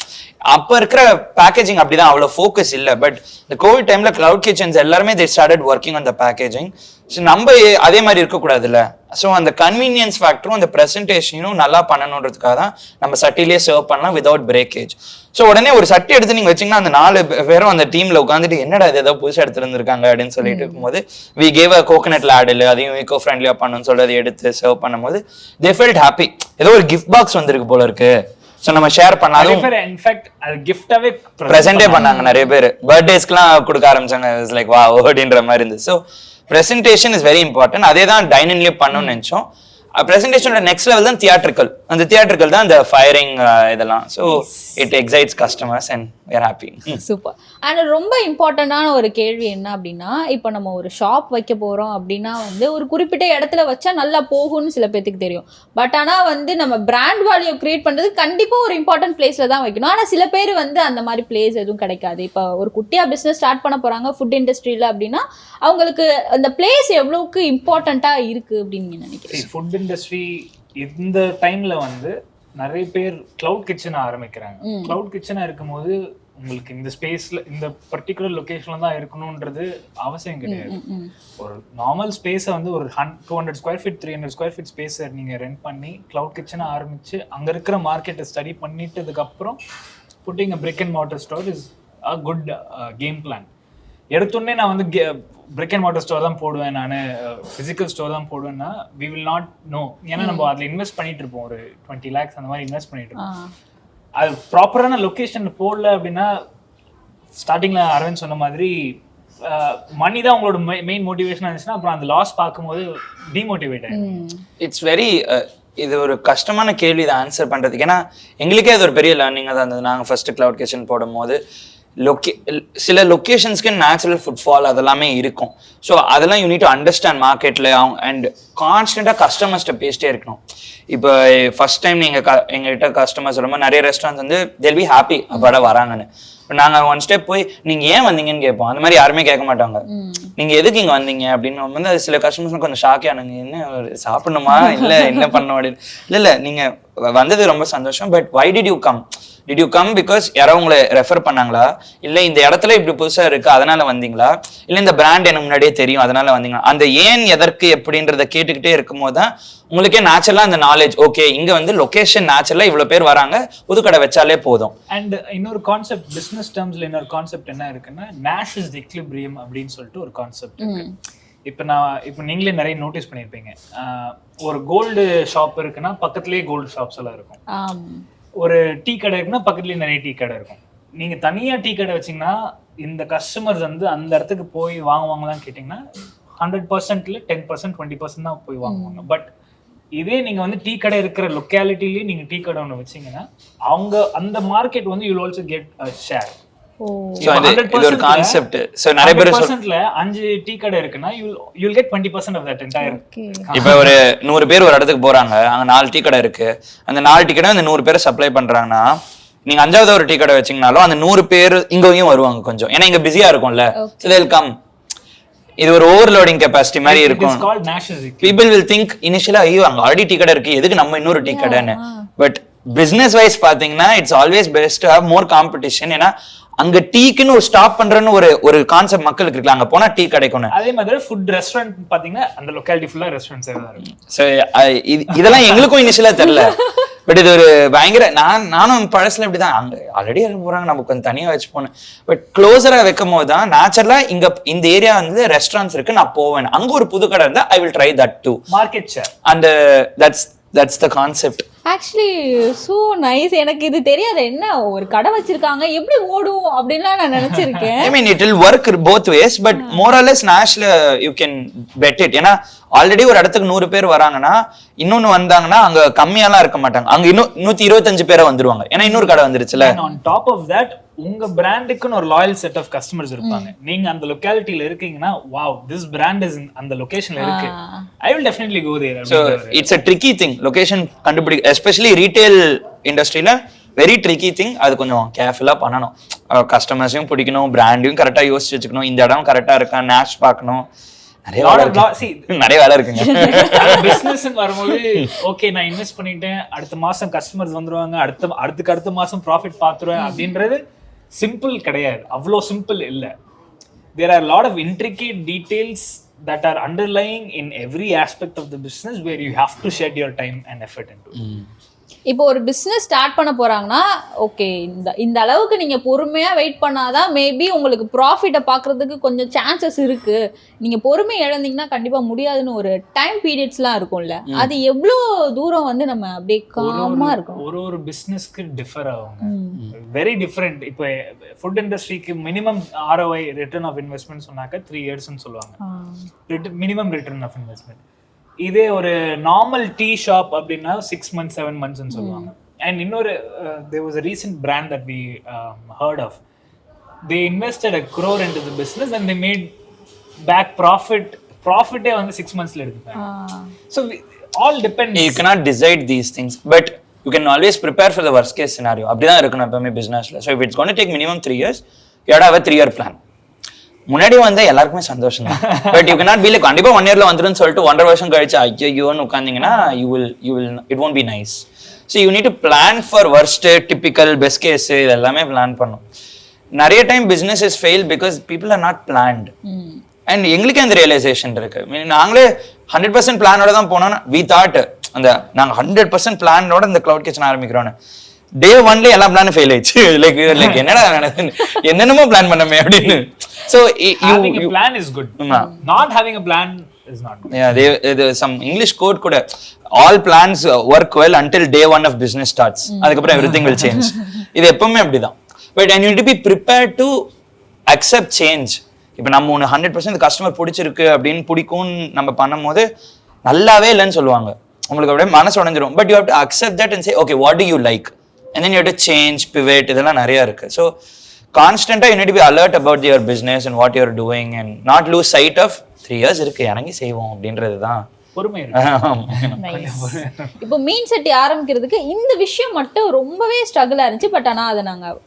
அப்ப இருக்கிற பேக்கேஜிங் அப்படிதான், அவ்வளவு ஃபோக்கஸ் இல்லை. பட் இந்த கோவிட் டைம்ல கிளவுட் கிச்சன்ஸ் எல்லாருமே they started working on the packaging. So நம்ம அதே மாதிரி இருக்கக்கூடாதுல்ல. ஸோ அந்த கன்வீனியன்ஸ் ஃபேக்டரும் அந்த ப்ரெசன்டேஷனும் நல்லா பண்ணணுன்றதுக்காக தான் நம்ம சட்டிலேயே சர்வ் பண்ணலாம் வித்வுட் பிரேக்கேஜ். ஸோ உடனே ஒரு சட்டி எடுத்து நீங்க வச்சீங்கன்னா அந்த 4 பேரும் அந்த டீம்ல உட்காந்துட்டு என்னடா இது ஏதோ புதுசாக எடுத்துருந்துருக்காங்க அப்படின்னு சொல்லிட்டு இருக்கும்போது வி கேவ் அ கோகனட் லேடில் அதையும் ஈகோ ஃப்ரெண்ட்லியா பண்ணணும்னு சொல்லி அதை எடுத்து சர்வ் பண்ணும்போது தே ஃபெல்ட் ஹாப்பி. ஏதோ ஒரு கிஃப்ட் பாக்ஸ் வந்திருக்கு போல இருக்கு. சோ நம்ம ஷேர் பண்ணாலும் இன்ஃபேக்ட் அது கிஃப்டாவே பிரசன்டே பண்ணாங்க. நிறைய பேர் பர்த்டேஸ்க்குலாம் கொடுக்க ஆரம்பிச்சாங்க. இட்ஸ் லைக் வா அப்படின்ற மாதிரி இருந்துச்சு. So presentation is very important. அதே தான் டைனிங்லயே பண்ணணும்னு நினைச்சோம். பிரசன்டேஷனோட நெக்ஸ்ட் லெவல் தான் தியேட்ரிக்கல். அந்த தியேட்ரிக்கல் தான் அந்த ஃபயரிங் இதெல்லாம். So it excites customers and we are happy. Super. And ரொம்ப இம்பார்ட்டண்டான ஒரு கேள்வி என்ன அப்படின்னா, இப்போ நம்ம ஒரு ஷாப் வைக்க போறோம் அப்படின்னா வந்து ஒரு குறிப்பிட்ட இடத்துல வச்சா நல்லா போகும்னு சில பேருக்கு தெரியும். பட் ஆனால் வந்து நம்ம பிராண்ட் வேல்யூ கிரியேட் பண்றது கண்டிப்பாக ஒரு இம்பார்ட்டன்ட் பிளேஸ்ல தான் வைக்கணும். ஆனால் சில பேர் வந்து அந்த மாதிரி பிளேஸ் எதுவும் கிடைக்காது. இப்போ ஒரு குட்டியா பிஸ்னஸ் ஸ்டார்ட் பண்ண போறாங்க ஃபுட் இண்டஸ்ட்ரியில அப்படின்னா அவங்களுக்கு அந்த பிளேஸ் எவ்வளவுக்கு இம்பார்ட்டண்டா இருக்கு அப்படின்னு நீங்க நினைக்கிறீங்க? ஃபுட் இண்டஸ்ட்ரி இந்த டைம்ல வந்து நிறைய பேர் கிளவுட் கிச்சனை ஆரம்பிக்கிறாங்க. கிளவுட் கிச்சனா இருக்கும்போது உங்களுக்கு இந்த ஸ்பேஸ்ல இந்த பர்டிகுலர் லொகேஷன்ல தான் இருக்கணும்ன்றது அவசியம் கிடையாது. ஒரு நார்மல் ஸ்பேஸை வந்து ஒரு 200 ஸ்கொயர் ஃபீட் 300 ஸ்கொயர் ஃபீட் ஸ்பேஸை நீங்க ரெண்ட் பண்ணி கிளவுட் கிச்சனை ஆரம்பிச்சு அங்க இருக்கிற மார்க்கெட்டை ஸ்டடி பண்ணிட்டதுக்கு அப்புறம் putting a brick and mortar store is a good game plan. எடுத்தோடனே நான் வந்து பிரிக் அண்ட் மார்ட்டர் ஸ்டோர் தான் போடுவேன், நான் ஃபிசிக்கல் ஸ்டோர் தான் போடுவேன்னா வி வில் நாட் நோ. ஏன்னா நம்ம அதில் இன்வெஸ்ட் பண்ணிட்டு இருப்போம், ஒரு 20 lakhs அந்த மாதிரி இன்வெஸ்ட் பண்ணிட்டு இருப்போம். அது ப்ராப்பரான லொக்கேஷன் போடல அப்படின்னா ஸ்டார்டிங்ல அரவிந்த் சொன்ன மாதிரி மணி தான் உங்களோட மெயின் மோட்டிவேஷனாக இருந்துச்சுன்னா அப்புறம் அந்த லாஸ் பார்க்கும்போது டிமோட்டிவேட் ஆகும். இட்ஸ் வெரி இது ஒரு கஷ்டமான கேள்வி இதை ஆன்சர் பண்றதுக்கு. ஏன்னா எங்களுக்கே அது ஒரு பெரிய லேர்னிங்காக தான் இருந்தது. நாங்கள் ஃபர்ஸ்ட் கிளவுட் கிச்சன் போடும் போது சில லொக்கேஷன்ஸ்க்கு நேச்சுரல் ஃபுட்ஃபால் அதெல்லாமே இருக்கும். ஸோ அதெல்லாம் யூ நீட் டு அண்டர்ஸ்டாண்ட் மார்க்கெட்டில் அண்ட் கான்ஸ்டன்டாக கஸ்டமர்ஸ்கிட்ட பேசிட்டே இருக்கணும். இப்போ ஃபர்ஸ்ட் டைம் நீங்கள் எங்ககிட்ட கஸ்டமர் சொல்லும்போது நிறைய ரெஸ்டாரண்ட்ஸ் வந்து they'll be happy அப்பாடா வராங்கன்னு. இப்போ நாங்கள் ஒன் ஸ்டெப் போய் நீங்கள் ஏன் வந்தீங்கன்னு கேட்போம். அந்த மாதிரி யாருமே கேட்க மாட்டாங்க. நீங்கள் எதுக்கு இங்கே வந்தீங்க அப்படின்னு வந்து அது சில கஸ்டமர்ஸ்லாம் கொஞ்சம் ஷாக்கே ஆனாங்க. என்ன சாப்பிடணுமா இல்லை என்ன பண்ணணும் அப்படின்னு. இல்லை நீங்கள் வந்தது ரொம்ப சந்தோஷம். But why did you come? Did you come because யாரோ உங்களை ரெஃபர் பண்ணாங்களா, இல்லை இந்த இடத்துல இப்படி புதுசா இருக்கு அதனால வந்தீங்களா, இல்லை இந்த பிராண்ட் எனக்கு முன்னாடியே தெரியும் அதனால வந்தீங்களா? அந்த ஏன் எதற்கு எப்படின்றத கேட்டுக்கிட்டே இருக்கும் போது தான் உங்களுக்கே நேச்சுரலா அந்த நாலேஜ் ஓகே இங்க வந்து லொகேஷன் நேச்சுரலா இவ்வளவு பேர் வராங்க புதுக்கடை வச்சாலே போதும். அண்ட் இன்னொரு கான்செப்ட் பிசினஸ் டேர்ம்ஸ்ல இன்னொரு கான்செப்ட் என்ன இருக்குன்னா நாஷ் இஸ் தி எக்லிபிரியம் அப்படின்னு சொல்லிட்டு ஒரு கான்செப்ட் இருக்கு. இப்போ நீங்களே நிறைய நோட்டீஸ் பண்ணியிருப்பீங்க, ஒரு கோல்டு ஷாப் இருக்குன்னா பக்கத்துலேயே கோல்டு ஷாப்ஸ் எல்லாம் இருக்கும். ஒரு டீ கடை இருக்குன்னா பக்கத்துலேயே நிறைய டீ கடை இருக்கும். நீங்க தனியா டீ கடை வச்சீங்கன்னா இந்த கஸ்டமர்ஸ் வந்து அந்த இடத்துக்கு போய் வாங்குவாங்களான்னு கேட்டிங்கன்னா 100%ல 10% 20% தான் போய் வாங்குவாங்க. பட் இதே நீங்க வந்து டீ கடை இருக்கிற லொக்காலிட்டிலேயே நீங்க டீ கடை ஒன்று வச்சீங்கன்னா அவங்க அந்த மார்க்கெட் வந்து you will also get a share. இது ஒரு கான்செப்ட். சோ நிறைய பேர் 5 டீ கடை இருக்குன்னா you will get 20% of that entire. இப்போ ஒரு 100 பேர் ஒரு இடத்துக்கு போறாங்க, அங்க 4 டீ கடை இருக்கு. அந்த 4 டீ கடை அந்த 100 பேரை சப்ளை பண்றாங்கன்னா நீங்க 5வது ஒரு டீ கடை வச்சீங்கனாலும் அந்த 100 பேர் இங்கேயும் வருவாங்க கொஞ்சம். ஏன்னா இங்க பிஸியா இருக்கும்ல. So they'll come. இது ஒரு ஓவர்லோடிங் கெபாசிட்டி மாதிரி இருக்கும். People will think initially ஐயோ அங்க ஆல்ரெடி டீ கடை இருக்கு எதுக்கு நம்ம இன்னொரு டீ கடைன்னு. பட் பிசினஸ் வைஸ் பாத்தீங்கன்னா it's always best to have more competition. ஏன்னா அங்க டீக்குன்னு ஒரு ஸ்டாப் பண்றன்னு ஒரு கான்செப்ட் மக்களுக்கு இருக்குல்ல, அங்க போனா டீ கிடைக்கும். அதே மாதிரி ஃபுட் ரெஸ்டாரண்ட் பாத்தீங்கன்னா அந்த லொகாலிட்டி ஃபுல்லா ரெஸ்டாரண்ட்ஸ் தான் இருக்கும். சோ இதெல்லாம் எங்களுக்கும் இனிஷியலா தெரியல. பட் இது ஒரு பயங்கர நானும் பழசுல இப்படிதான் அங்க ஆல்ரெடி போறாங்க நம்ம கொஞ்சம் தனியா வச்சு போனேன். பட் க்ளோசரா வைக்கும் போது தான் நேச்சுரலா இங்க இந்த ஏரியா வந்து ரெஸ்டாரண்ட்ஸ் இருக்கு நான் போவேன், அங்க ஒரு புது கடை இருந்தா I will try that too market share. And that's the concept. Actually so nice. எனக்கு இது தெரியாது, என்ன ஒரு கடை வச்சிருக்காங்க எப்படி ஓடும் அப்படின்லாம் நான் நினைச்சிருக்கேன். I mean it will work both ways, but more or less national you can bet it. ஏன்னா ஆல்ரெடி ஒரு இடத்துக்கு 100 பேர் வராங்கன்னா இன்னொன்னு வந்தாங்கன்னா அங்க கம்மியாலாம் இருக்க மாட்டாங்க, அங்க இன்னும் 125 பேரை வந்துருவாங்க, ஏன்னா இன்னொரு கடை வந்துருச்சுல. on top of that உங்க பிராண்டுக்குன்னு ஒரு லாயல் செட் ஆஃப் கஸ்டமர்ஸ் இருப்பாங்க. நீங்க அந்த லொகாலிட்டில இருக்கீங்கன்னா wow this brand is அந்த லொகேஷன்ல இருக்கு, I will definitely go there. So it's a tricky thing location கண்டுபிடி, especially retail industryல வெரி ட்ரிக்கி திங். அது கொஞ்சம் கேர்ஃபுல்லா பண்ணணும், கஸ்டமர்ஸையும் பிடிக்கணும், பிராண்டையும் கரெக்டா யோசிச்சு வச்சுக்கணும், இந்த இடம் கரெக்டா இருக்கா நேஷ் பார்க்கணும், நிறைய வேலை இருக்குங்க. பிசினஸ் வரும்போது ஓகே நான் இன்வெஸ்ட் பண்ணிட்டேன், அடுத்த மாசம் கஸ்டமர்ஸ் வந்துருவாங்க, அடுத்த மாசம் ப்ராஃபிட் பாத்துருவேன் அப்படின்றது சிம்பிள் கிடையாது, அவ்வளோ சிம்பிள் இல்ல. There are a lot of intricate details that are underlying in every aspect of the business where you have to shed your time and effort into it. இப்போ ஒரு business start பண்ண போறாங்கன்னா okay இந்த அளவுக்கு நீங்க பொறுமையா wait பண்ணாதான் maybe உங்களுக்கு ப்ராஃபிட்டை பார்க்கறதுக்கு கொஞ்சம் சான்சஸ் இருக்கு. நீங்க பொறுமை இழந்தீங்கன்னா கண்டிப்பா முடியாதுன்னு ஒரு டைம் பீரியட்ஸ்லாம் இருக்கும்ல, அது எவ்வளோ தூரம் வந்து நம்ம அப்படியே காமா இருக்கும். ஒரு பிசினஸ்க்கு டிஃபர் ஆகும், வெரி டிஃபரெண்ட். இப்போ ஃபுட் இண்டஸ்ட்ரிக்கு minimum ROI return of investment சொன்னாக்க 3 இயர்ஸ்னு சொல்லுவாங்க, மினிமம் ரிட்டர்ன் ஆஃப் இன்வெஸ்ட்மெண்ட். இதே ஒரு நார்மல் டீ ஷாப் அப்படின்னா 6 months 7 months சொல்லுவாங்க. அண்ட் இன்னொரு there was a recent brand that we heard of, they invested 1 crore into the business and they made back profit வந்து 6 monthsல எடுத்துட்டாங்க. So all depends, you cannot decide these things but you can always prepare for the worst case scenario. அப்படிதான் இருக்கணும் எப்பவுமே பிசினஸ்ல. So if it's going to take minimum 3 years you have to have a 3-year plan. முன்னாடி வந்தா எல்லாருக்குமே சந்தோஷம் தான், but you cannot be like கண்டிப்பா 1 yearல வந்துருன்னு சொல்லிட்டு 1.5 வருஷம் கழிச்சு ஐயோன்னு உட்கார்ந்தீங்கன்னா you will it won't be nice. So you need to plan for worst, typical, best case, இதெல்லாமே பிளான் பண்ணும். நிறைய time businesses fail because people are not planned. And எங்களுக்கு அந்த ரியலைசேஷன் இருக்கு. நாங்களே 100% பிளானோட தான் போனோம். we thought அந்த நாங்க 100% பிளானோட இந்த cloud kitchen ஆரம்பிக்கிறோம்னு day 1ல எல்லா பிளானும் ஃபெயில் ஆயிடுச்சு. லைக் என்னடா என்னென்னமோ பிளான் பண்ணமே அப்படின்னு. So having a plan is good, not having a plan is not good. Yeah, there some English quote kuda, all plans work well until day 1 of business starts, adukapra everything will change. இது எப்பவுமே அப்படிதான். But you need to be prepared to accept change. இப்போ நம்ம 100% customer பிடிச்சிருக்கு அப்படின்னு பிடிக்கும் நம்ம பண்ணும்போது நல்லாவே இல்லைன்னு சொல்லுவாங்க, உங்களுக்கு அப்படியே மனசு உடைஞ்சிரும். But you have to accept that and say okay what do you like, and then you have to change, pivot, இதெல்லாம் நிறைய இருக்கு. So constantly you need to be alert about your business and what you're doing and not lose sight of 3 years இருக்கு இறங்கி செய்வோம் அப்படின்றதுதான் பொறுமை. இப்போ மீன் சட்டி ஆரம்பிக்கிறதுக்கு இந்த விஷயம் மட்டும் ரொம்பவே ஸ்ட்ரகிளா இருந்துச்சு, பட் ஆனா அதை நாங்க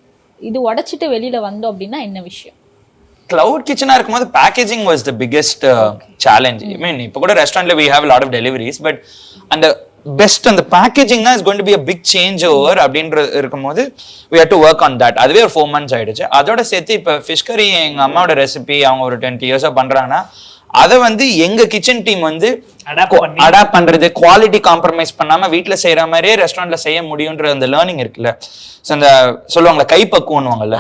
இது உடைச்சிட்டு வெளியில வந்தோம் அப்படின்னா என்ன விஷயம்? கிளவுட் கிச்சனா இருக்கும்போது packaging was the biggest challenge. I mean இப்போ கூட ரெஸ்டாரண்ட்ல we have a lot of deliveries, but அந்த பெஸ்ட் அந்த பேக்கேஜிங் தான் is going to be a big change over அப்படின்ற இருக்கும்போது we had to work on that. அதுவே ஒரு 4 months ஆயிடுச்சு. அதோட சேர்த்து இப்போ ஃபிஷ் கறி எங்க அம்மாவோட ரெசிபி அவங்க ஒரு 20 years பண்றாங்கன்னா அதை வந்து எங்க கிச்சன் டீம் வந்து அடாப்ட் பண்றது, குவாலிட்டி காம்ப்ரமைஸ் பண்ணாம வீட்டுல செய்யற மாதிரியே ரெஸ்டாரண்ட்ல செய்ய முடியும்ன்ற அந்த லேர்னிங் இருக்குல்ல. அந்த சொல்லுவாங்கல்ல கைப்பக்குவம்னுவாங்கல்ல,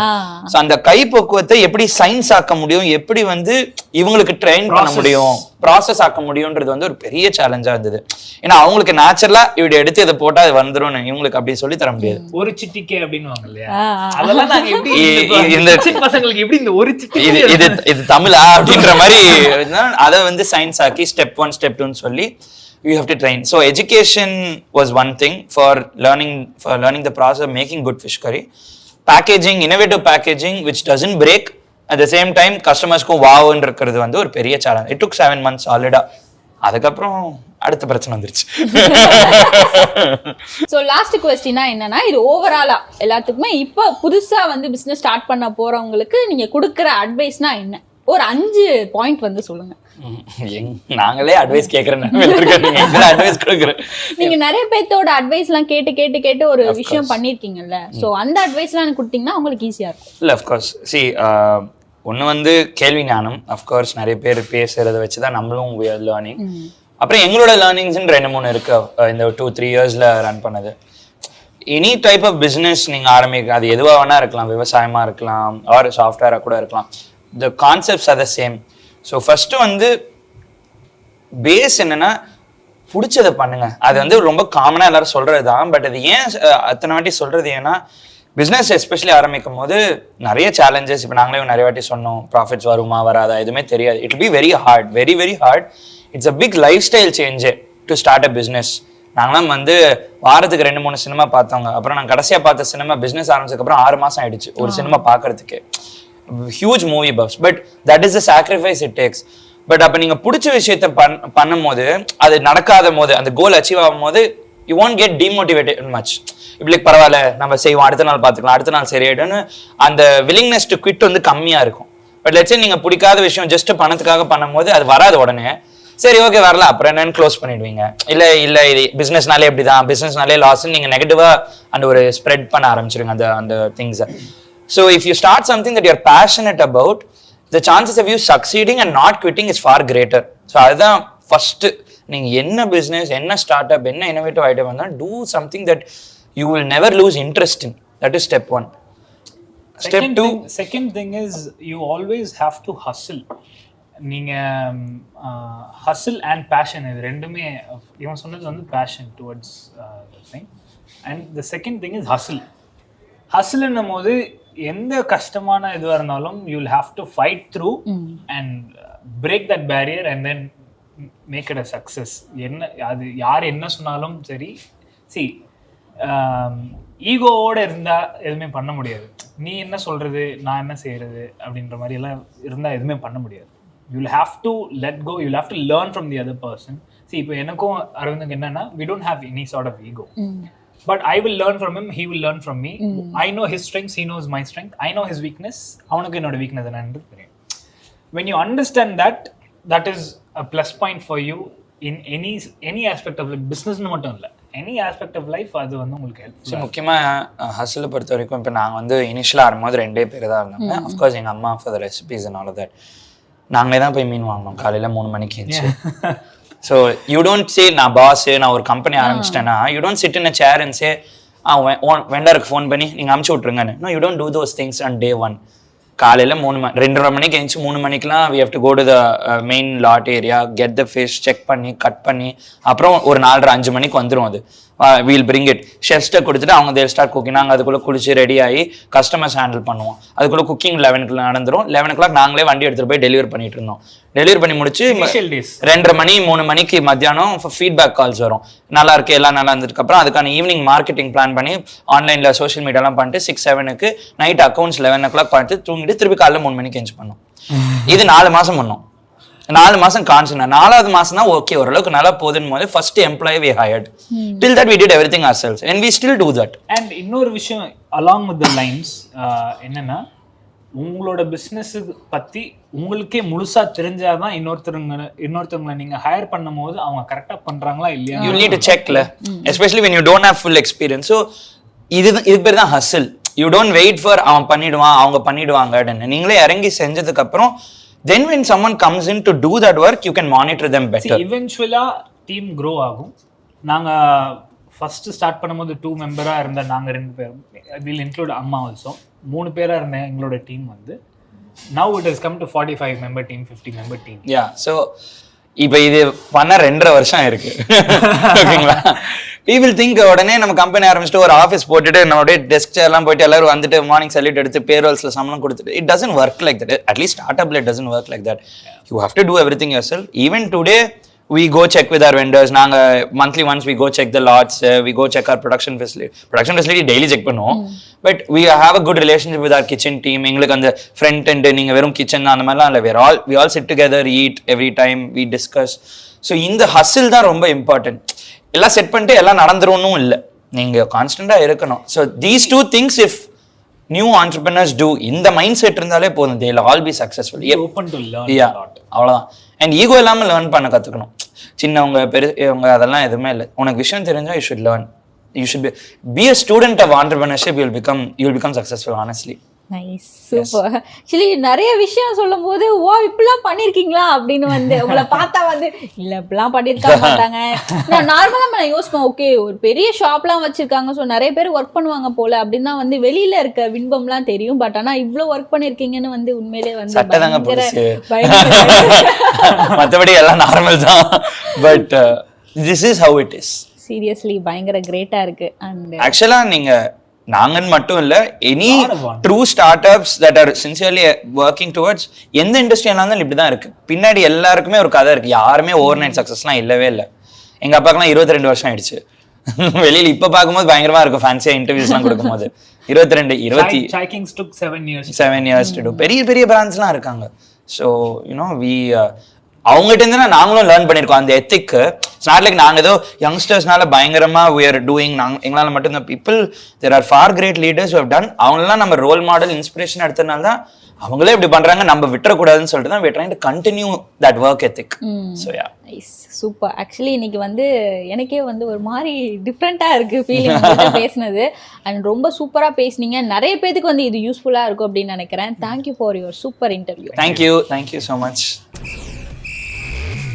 அந்த கைப்பக்குவத்தை எப்படி சயின்ஸ் ஆக்க முடியும், எப்படி வந்து இவங்களுக்கு ட்ரெயின் பண்ண முடியும், ப்ராசஸ் ஆக்க முடியும்ன்றது வந்து ஒரு பெரிய சேலஞ்சா இருந்தது. ஏன்னா அவங்களுக்கு நேச்சுரலா இப்படி எடுத்து இதை போட்டா அது வந்துடும், இவங்களுக்கு அப்படி சொல்லி தர முடியாது. ஒரு சிட்டிக்கே அப்படின்னுவாங்க இல்லையா, அதெல்லாம் நாங்க எப்படி இந்த பசங்களுக்கு எப்படி இந்த ஒரு சிட்டி இது தமிழா அப்படின்ற மாதிரி அதை வந்து சயின்ஸ் ஆக்கி ஸ்டெப் 1 ஸ்டெப் 2 சொல்லி you have to train. So education was one thing for learning the process of making good fish curry. Packaging, innovative packaging which doesn't break at the same time customers ku wow ன்னு இருக்குறது வந்து ஒரு பெரிய challenge. It took 7 months solid. அதுக்கப்புறம் அடுத்த பிரச்சனை வந்துருச்சு. So last கொஸ்டினா என்னன்னா, இது ஓவராலா எல்லாத்துக்குமே இப்போ புதுசா வந்து பிசினஸ் ஸ்டார்ட் பண்ண போறவங்களுக்கு நீங்க கொடுக்குற அட்வைஸ்னா என்ன? ஒரு 5 பாயிண்ட் வந்து சொல்லுங்க. நாங்களே அட்வைஸ் கேக்குறேன், அட்வைஸ் கொடுக்குறேன். நீங்க நிறைய பேர்த்தோட அட்வைஸ் எல்லாம் கேட்டு கேட்டு கேட்டு ஒரு விஷயம் பண்ணிருக்கீங்கல்ல, சோ அந்த அட்வைஸ் எல்லாம் கொடுத்தீங்கன்னா உங்களுக்கு ஈஸியா இருக்கும். இல்ல அஃப்கோர்ஸ் சி ஒன்று வந்து கேள்வி ஞானம். அஃப்கோர்ஸ் நிறைய பேர் பேசுறத வச்சுதான் நம்மளும் லேர்னிங். அப்புறம் எங்களோட லேர்னிங்ஸ்ன்னு 2-3 இருக்கு இந்த 2-3 இயர்ஸ்ல ரன் பண்ணது. எனி டைப் ஆஃப் பிஸ்னஸ் நீங்க ஆரம்பிக்க, அது எதுவாக வேணா இருக்கலாம், விவசாயமா இருக்கலாம் ஆர் சாஃப்ட்வேரா கூட இருக்கலாம். The concepts are the same. So first வந்து பேஸ் என்னன்னா பிடிச்சதை பண்ணுங்க. அது வந்து ரொம்ப காமனா எல்லாரும் சொல்றதுதான். பட் அது ஏன் அத்தனை வாட்டி சொல்றது ஏன்னா பிஸ்னஸ் எஸ்பெஷலி ஆரம்பிக்கும் போது நிறைய சேலஞ்சஸ். இப்போ நாங்களே நிறைய வாட்டி சொன்னோம், ப்ராஃபிட்ஸ் வருமா வராதா எதுவுமே தெரியாது. It be very hard, very very hard. It's a big life style change to start a business. நாங்களாம் வந்து வாரத்துக்கு 2-3 சினிமா பார்த்தோங்க. அப்புறம் நான் கடைசியா பார்த்த சினிமா பிஸ்னஸ் ஆரம்பிச்சதுக்கப்புறம் 6 மாசம் ஆயிடுச்சு ஒரு சினிமா பார்க்கறதுக்கு. Huge movie puffs. But that is the sacrifice it takes. But அப்போ நீங்க பிடிச்ச விஷயத்த பண்ணும் போது அது நடக்காத போது, அந்த கோல் அச்சீவ் ஆகும் போது you won't get demotivated much. இப்படி பரவாயில்ல நம்ம செய்வோம், அடுத்த நாள் பார்த்துக்கலாம், அடுத்த நாள் சரியாயிடும்னு அந்த willingness to quit வந்து கம்மியா இருக்கும். பட் லெட்ஸ் சே நீங்க பிடிக்காத விஷயம் ஜஸ்ட் பணத்துக்காக பண்ணும் போது அது வராது உடனே. சரி ஓகே வரல அப்புறம் என்னன்னு க்ளோஸ் பண்ணிடுவீங்க. இல்ல இது பிசினஸ்னாலே இப்படிதான், பிசினஸ்னாலே லாஸ் நீங்க நெகட்டிவா அந்த ஒரு ஸ்ப்ரெட் பண்ண ஆரம்பிச்சிருங்க அந்த திங்ஸை. So if you start something that you are passionate about, the chances of you succeeding and not quitting is far greater. So அதுதான் ஃபர்ஸ்ட். நீங்க என்ன பிசினஸ், என்ன ஸ்டார்ட் அப், என்ன இனோவேட்டிவ் ஐடியா வந்தாலும் do something that you will never lose interest in. That is step 1. Step 2, second thing is you always have to hustle. நீங்க hustle and passion இது ரெண்டுமே இவன் சொன்னது வந்து passion towards the thing. And the second thing is hustle என்னும் போது எந்த கஷ்டமான இதுவா இருந்தாலும் you will have to fight through and break that barrier and then make it a success. என்ன அது யார் என்ன சொன்னாலும் சரி. see ஈகோவோட இருந்தா எதுவுமே பண்ண முடியாது. நீ என்ன சொல்றது, நான் என்ன செய்யறது அப்படின்ற மாதிரி எல்லாம் இருந்தா எதுவுமே பண்ண முடியாது. You will have to let go, you will have to learn from the other person. see இப்போ எனக்கும் அரவிந்துக்கு என்னன்னா we don't have any sort of ego, but I will learn from him, he will learn from me. I know his strengths, he knows my strength. I know his weakness, அவனுக்கு என்னோட weakness என்னன்னு தெரியும். when you understand that, that is a plus point for you in any aspect of life. business னு மட்டும் இல்ல, any aspect of life அது வந்து உங்களுக்கு ஹெல்ப்ஃபுல்லா. முக்கியமா ஹஸ்ல பொறுத்த வரைக்கும் இப்போ நாங்கள் வந்து இனிஷியலாக ஆரம்பிக்கும் 2 பேர் தான் இருந்தாங்க. அஃப்கோர்ஸ் எங்கள் அம்மா for the recipes and all of that. நாங்களே தான் போய் மீன் வாங்கினோம் காலையில் 3 மணிக்கு இருந்துச்சு. ஸோ யூ டோன்ட் சே நான் பாஸ், நான் ஒரு கம்பெனி ஆரம்பிச்சிட்டேன்னா you don't sit in a chair and say வெண்டருக்கு ஃபோன் பண்ணி நீங்கள் அமுச்சு விட்ருங்கன்னு. No, you don't do those things on day 1. காலையில் 2:30 மணிக்கு எழுந்துச்சு 3 மணிக்கெலாம் we have to go to the main lot area, get the fish, check பண்ணி கட் பண்ணி அப்புறம் ஒரு 4:30-5 மணிக்கு வந்துடும். அது வீல் பிரிங் இட் ஷெஃப்ஸ்ட்டை கொடுத்துட்டு அவங்க தேல் ஸ்டார்ட் குக்கிங். நாங்கள் அதுக்குள்ளே குளிச்சு ரெடி ஆகி கஸ்டமர்ஸ் ஹேண்டில் பண்ணுவோம். அதுக்குள்ளே குக்கிங் 11 நடந்துடும். 11 o'clock நாங்களே வண்டி எடுத்துகிட்டு போய் டெலிவரி பண்ணிட்டு இருந்தோம். டெலிவரி பண்ணி முடிச்சு 2:30 மணி 3 மணிக்கு மத்தியானம் ஃபீட்பேக் கால்ஸ் வரும். நல்லா இருக்கு, எல்லாம் நல்லா இருந்ததுக்கப்புறம் அதுக்கான ஈவினிங் மார்க்கெட்டிங் பிளான் பண்ணி ஆன்லைனில் சோஷியல் மீடியாலாம் பண்ணிட்டு 6-7க்கு நைட் அக்கௌண்ட்ஸ் 11 o'clock பண்ணிட்டு தூங்கிட்டு திருப்பி காலையில் 3 மணிக்கு எஞ்சி பண்ணோம். இது 4 மாதம் பண்ணோம். 4 மாசம் கான்ஸ்டன்ட். 4வது மாசம் தான் ஓகே ஓரளவுக்கு நல்லா போகுதுன்னு போது first employee we hired. Till that we did everything ourselves and we still do that. And இன்னொரு விஷயம் along with the lines என்னன்னா, உங்களோட பிசினஸ் பத்தி உங்களுக்கே முழுசா தெரிஞ்சாதான் இன்னொருத்தவங்களை நீங்க ஹையர் பண்ணும் போது அவங்க கரெக்டா பண்றாங்களா இல்லையா you need to check especially when you don't have full experience. so இது பேர் தான் hustle. you don't wait for அவன் பண்ணிடுவான் அவங்க பண்ணிடுவாங்கன்னு. நீங்களே இறங்கி செஞ்சதுக்கு அப்புறம் then when someone comes in to do that work you can monitor them better. see eventually team grow ஆகும். நாங்க ஃபர்ஸ்ட் ஸ்டார்ட் பண்ணும்போது 2 மெம்பரா இருந்த நாங்க 2 பேர், will include அம்மா also 3 பேரா இருந்த எங்களோட டீம் வந்து now it has come to 45 member team, 50 member team. yeah so இப்போ இது பண்ண 2.5 வருஷம் இருக்கு. ஓகேங்களா? people think உடனே நம்ம கம்பெனி ஆரம்பிச்சுட்டு ஒரு ஆஃபீஸ் போட்டுட்டு நம்மளுடைய டெஸ்க் சேர்லாம் போயிட்டு எல்லாரும் வந்துட்டு மார்னிங் சல்யூட் எடுத்து பேரோல்ஸ்ல சம்பளம் கொடுத்துட்டு it doesn't work like that. At least startup it doesn't work like that. you have to do everything yourself. even today we go check with our vendors. நாங்க monthly once we go check the lots, we go check our production facility daily check பண்ணுவோம். but we have a good relationship with our kitchen team. எங்களுக்கு அந்த front end நீங்க வெறும் kitchen அந்த மாதிரிலாம் இல்லை. we all sit together, eat every time, we discuss. so இந்த hustle தான் ரொம்ப important. எல்லாம் செட் பண்ணிட்டு எல்லாம் நடந்துரும்னும் இல்லை, நீங்க கான்ஸ்டன்டா இருக்கணும். so these 2 things if new entrepreneurs do, இந்த மைண்ட் செட் இருந்தாலே போதும், they will all be successful. open to learn a lot. அவ்வளவுதான். and ego இல்லாம லேர்ன் பண்ண கத்துக்கணும். சின்னவங்க பெரியவங்க அதெல்லாம் எதுவுமே இல்லை. உனக்கு விஷயம் தெரிஞ்சா you should learn. you should be a student of entrepreneurship. you will become successful honestly. Nice, super. Actually நிறைய விஷயம் சொல்லும் போது ஓ இப்படிலாம் பண்ணிருக்கீங்களா அப்படின்னு வந்து உங்களை பார்த்தா வந்து இல்ல இப்படிலாம் பண்ணிருக்க மாட்டாங்க. நான் நார்மலா நான் யோசிப்பேன், ஓகே ஒரு பெரிய ஷாப்லாம் வச்சிருக்காங்க, ஸோ நிறைய பேர் ஒர்க் பண்ணுவாங்க போல அப்படின்னு தான் வந்து வெளியில இருக்க வின்பம்லாம் தெரியும். பட் ஆனா இவ்வளவு ஒர்க் பண்ணிருக்கீங்கன்னு வந்து உண்மையிலே வந்து மற்றபடி எல்லாம் நார்மல் தான். But this is how it is. Seriously பயங்கர கிரேட்டா இருக்கு. அண்ட் ஆக்சுவலா நீங்க நாங்கன்னு மட்டும் இல்ல, any true start ups that R sincerely working towards எந்த இண்டஸ்ட்ரியா இருந்தாலும் இப்படிதான் இருக்கு. பின்னாடி எல்லாருக்குமே ஒரு கதை இருக்கு. யாருமே ஓவர் நைட் சக்சஸ்லாம் இல்லவே இல்லை. எங்க அப்பாக்கெல்லாம் 22 வருஷம் ஆயிடுச்சு. வெளியில இப்ப பார்க்கும்போது பயங்கரமா இருக்கும் ஃபேன்சியா இன்டர்வியூஸ்லாம் கொடுக்கும்போது. 7 years to do. பெரிய பெரிய பிராண்ட்ஸ்லாம் இருக்காங்க. ஸோ யூனோ அவங்ககிட்ட இருந்து நாங்களும் லேர்ன் பண்ணிருக்கோம் அந்த எத்திக். இட்ஸ் நாட் லைக் நாங்க ஏதோ யங்ஸ்டர்ஸ்னால பயங்கரமா we are doing எங்களால மட்டும் தான். People there are far great leaders who have done. அவங்களெல்லாம் நம்ம ரோல் மாடல் இன்ஸ்பிரேஷன் எடுத்ததுனால தான் அவங்களே இப்படி பண்றாங்க, நம்ம விட்டுறக்கூடாதுன்னு சொல்லிட்டு தான் we are trying to continue that work ethic. So yeah. Nice, super. Actually இன்னைக்கு எனக்கே ஒரு மாதிரி டிஃப்ரெண்டா இருக்கு ஃபீலிங் பேசினது. அண்ட் ரொம்ப சூப்பரா பேசுனீங்க. நிறைய பேருக்கு இது யூஸ்ஃபுல்லா இருக்கும் அப்படின்னு நினைக்கிறேன். Thank you for your super interview. Thank you so much.